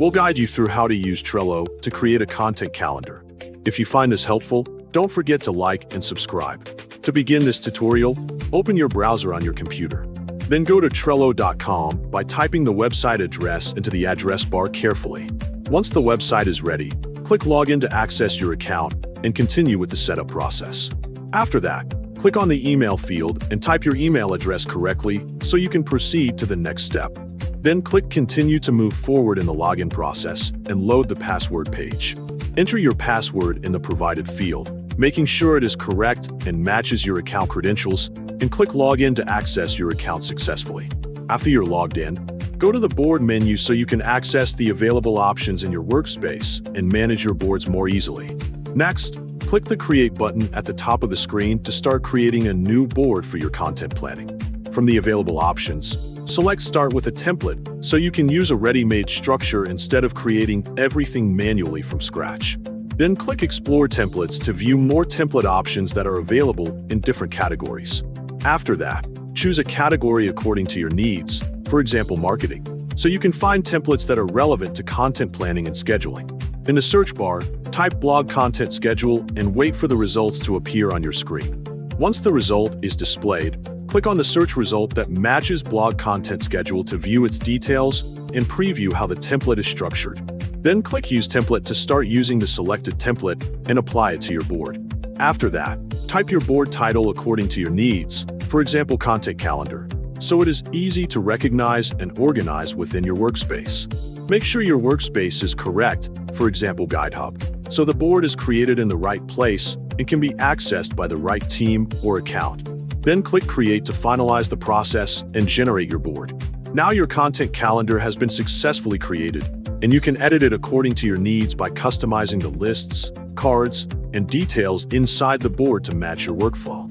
We'll guide you through how to use Trello to create a content calendar. If you find this helpful, don't forget to like and subscribe. To begin this tutorial, open your browser on your computer. Then go to Trello.com by typing the website address into the address bar carefully. Once the website is ready, click Login to access your account and continue with the setup process. After that, click on the email field and type your email address correctly so you can proceed to the next step. Then click Continue to move forward in the login process and load the password page. Enter your password in the provided field, making sure it is correct and matches your account credentials, and click Login to access your account successfully. After you're logged in, go to the board menu so you can access the available options in your workspace and manage your boards more easily. Next, click the Create button at the top of the screen to start creating a new board for your content planning. From the available options, select Start with a template so you can use a ready-made structure instead of creating everything manually from scratch. Then click Explore Templates to view more template options that are available in different categories. After that, choose a category according to your needs, for example marketing, so you can find templates that are relevant to content planning and scheduling. In the search bar, type Blog Content Schedule and wait for the results to appear on your screen. Once the result is displayed, click on the search result that matches Blog Content Schedule to view its details and preview how the template is structured. Then click Use Template to start using the selected template and apply it to your board. After that, type your board title according to your needs, for example Content Calendar, so it is easy to recognize and organize within your workspace. Make sure your workspace is correct, for example GuideHub, so the board is created in the right place and can be accessed by the right team or account. Then click Create to finalize the process and generate your board. Now your content calendar has been successfully created, and you can edit it according to your needs by customizing the lists, cards, and details inside the board to match your workflow.